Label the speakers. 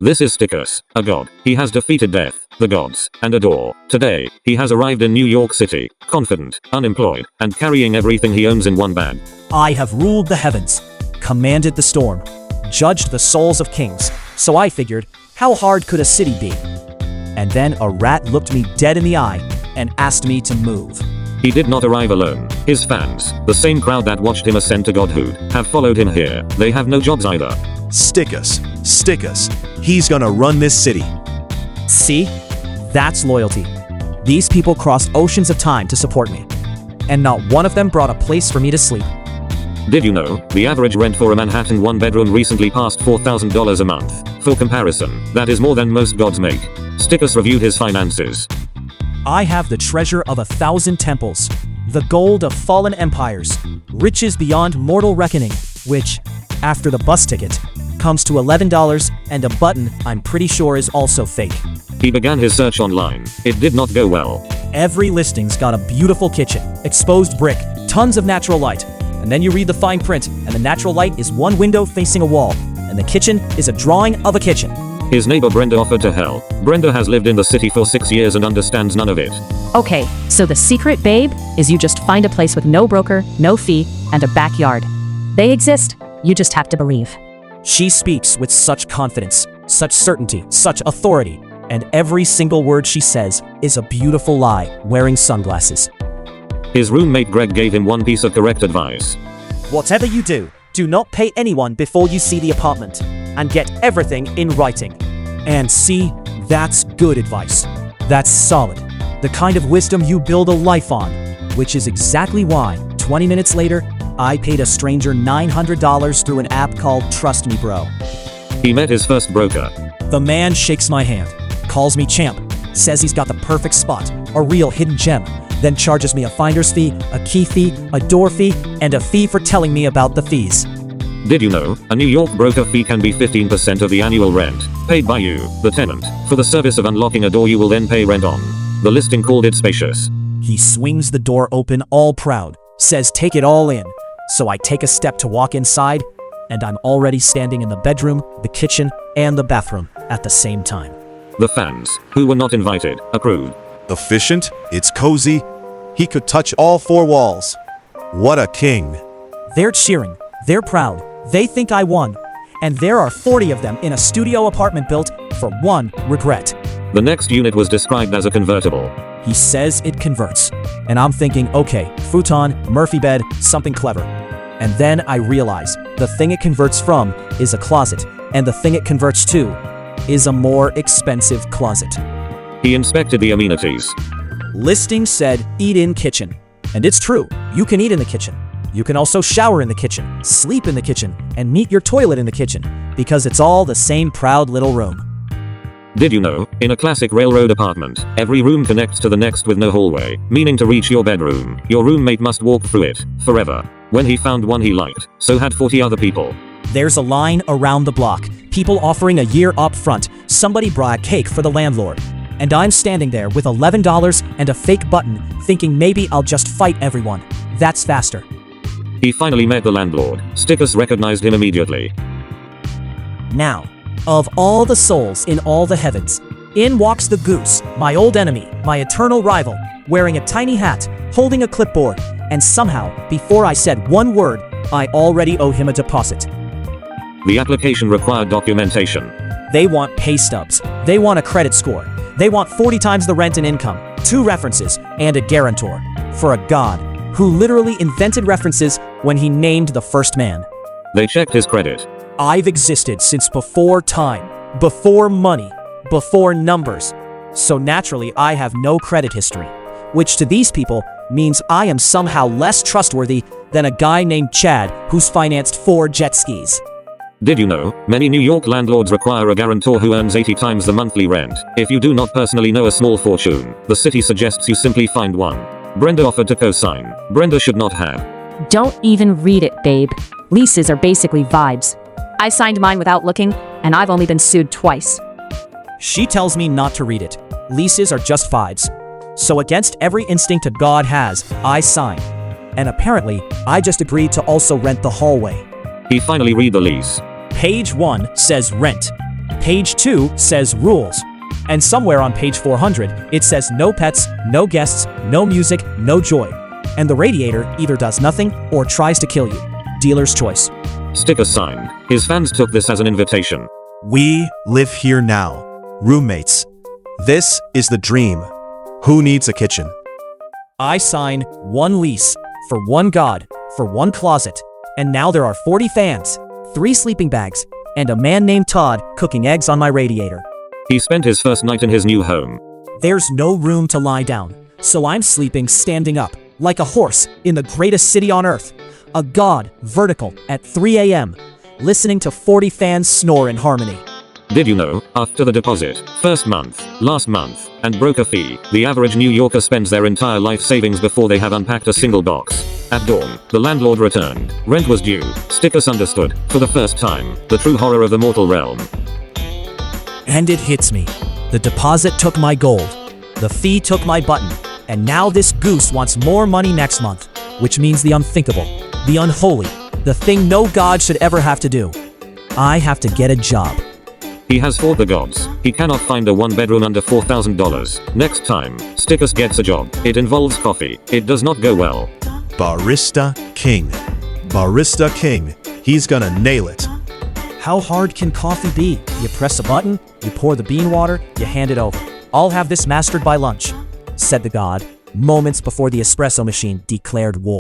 Speaker 1: This is Stickers, a god. He has defeated death, the gods, and a door. Today, he has arrived in New York City, confident, unemployed, and carrying everything he owns in one bag.
Speaker 2: I have ruled the heavens, commanded the storm, judged the souls of kings. So I figured, how hard could a city be? And then a rat looked me dead in the eye and asked me to move.
Speaker 1: He did not arrive alone. His fans, the same crowd that watched him ascend to godhood, have followed him here. They have no jobs either.
Speaker 3: Stickers. He's gonna run this city.
Speaker 2: See? That's loyalty. These people crossed oceans of time to support me. And not one of them brought a place for me to sleep.
Speaker 1: Did you know, the average rent for a Manhattan one-bedroom recently passed $4,000 a month? For comparison, that is more than most gods make. Stickers reviewed his finances.
Speaker 2: I have the treasure of 1,000 temples, the gold of fallen empires, riches beyond mortal reckoning, which, after the bus ticket, comes to $11 and a button I'm pretty sure is also fake.
Speaker 1: He began his search online. It did not go well.
Speaker 2: Every listing's got a beautiful kitchen, exposed brick, tons of natural light. And then you read the fine print, and the natural light is one window facing a wall, and the kitchen is a drawing of a kitchen.
Speaker 1: His neighbor Brenda offered to help. Brenda has lived in the city for 6 years and understands none of it.
Speaker 4: Okay, so the secret, babe, is you just find a place with no broker, no fee, and a backyard. They exist. You just have to believe.
Speaker 2: She speaks with such confidence, such certainty, such authority, and every single word she says is a beautiful lie, wearing sunglasses.
Speaker 1: His roommate Greg gave him one piece of correct advice.
Speaker 2: Whatever you do not pay anyone before you see the apartment, and get everything in writing. And see, that's good advice. That's solid. The kind of wisdom you build a life on, which is exactly why, 20 minutes later, I paid a stranger $900 through an app called Trust Me Bro.
Speaker 1: He met his first broker.
Speaker 2: The man shakes my hand, calls me champ, says he's got the perfect spot, a real hidden gem, then charges me a finder's fee, a key fee, a door fee, and a fee for telling me about the fees.
Speaker 1: Did you know, a New York broker fee can be 15% of the annual rent, paid by you, the tenant, for the service of unlocking a door you will then pay rent on. The listing called it Spacious.
Speaker 2: He swings the door open all proud, says take it all in. So I take a step to walk inside, and I'm already standing in the bedroom, the kitchen, and the bathroom at the same time.
Speaker 1: The fans, who were not invited, approved.
Speaker 3: Efficient, it's cozy. He could touch all 4 walls. What a king.
Speaker 2: They're cheering, they're proud, they think I won. And there are 40 of them in a studio apartment built for one regret.
Speaker 1: The next unit was described as a convertible.
Speaker 2: He says it converts. And I'm thinking, okay, futon, Murphy bed, something clever. And then I realize the thing it converts from is a closet, and the thing it converts to is a more expensive closet.
Speaker 1: He inspected the amenities.
Speaker 2: Listing said eat in kitchen. And it's true, you can eat in the kitchen. You can also shower in the kitchen, sleep in the kitchen, and meet your toilet in the kitchen, because it's all the same proud little room.
Speaker 1: Did you know, in a classic railroad apartment, every room connects to the next with no hallway, meaning to reach your bedroom, your roommate must walk through it, forever. When he found one he liked, so had 40 other people.
Speaker 2: There's a line around the block, people offering a year up front, somebody brought a cake for the landlord. And I'm standing there with $11 and a fake button, thinking maybe I'll just fight everyone. That's faster.
Speaker 1: He finally met the landlord. Stickers recognized him immediately.
Speaker 2: Now, of all the souls in all the heavens, in walks the Goose, my old enemy, my eternal rival, wearing a tiny hat, holding a clipboard, and somehow, before I said one word, I already owe him a deposit.
Speaker 1: The application required documentation.
Speaker 2: They want pay stubs. They want a credit score. They want 40 times the rent and income, 2 references, and a guarantor. For a god who literally invented references when he named the first man.
Speaker 1: They checked his credit.
Speaker 2: I've existed since before time, before money, before numbers. So naturally I have no credit history, which to these people means I am somehow less trustworthy than a guy named Chad who's financed 4 jet skis.
Speaker 1: Did you know, many New York landlords require a guarantor who earns 80 times the monthly rent. If you do not personally know a small fortune, the city suggests you simply find one. Brenda offered to cosign. Brenda should not have.
Speaker 4: Don't even read it, babe. Leases are basically vibes. I signed mine without looking, and I've only been sued twice.
Speaker 2: She tells me not to read it. Leases are just vibes. So against every instinct a god has, I sign. And apparently, I just agreed to also rent the hallway.
Speaker 1: He finally read the lease.
Speaker 2: Page 1 says rent. Page 2 says rules. And somewhere on page 400, it says no pets, no guests, no music, no joy. And the radiator either does nothing or tries to kill you. Dealer's choice.
Speaker 1: Sticker sign. His fans took this as an invitation.
Speaker 3: We live here now. Roommates. This is the dream. Who needs a kitchen?
Speaker 2: I sign one lease for one god for one closet. And now there are 40 fans, 3 sleeping bags, and a man named Todd cooking eggs on my radiator.
Speaker 1: He spent his first night in his new home.
Speaker 2: There's no room to lie down, so I'm sleeping standing up, like a horse in the greatest city on earth. A god vertical at 3 a.m., listening to 40 fans snore in harmony.
Speaker 1: Did you know, after the deposit, first month, last month, and broker fee, the average New Yorker spends their entire life savings before they have unpacked a single box? At dawn, the landlord returned. Rent was due. Stickers understood, for the first time, the true horror of the mortal realm.
Speaker 2: And it hits me. The deposit took my gold. The fee took my button. And now this goose wants more money next month. Which means the unthinkable, the unholy, the thing no god should ever have to do. I have to get a job.
Speaker 1: He has fought the gods. He cannot find a one-bedroom under $4,000. Next time, Stickers gets a job. It involves coffee. It does not go well.
Speaker 3: Barista King. Barista King. He's gonna nail it.
Speaker 2: How hard can coffee be? You press a button, you pour the bean water, you hand it over. I'll have this mastered by lunch, said the god, moments before the espresso machine declared war.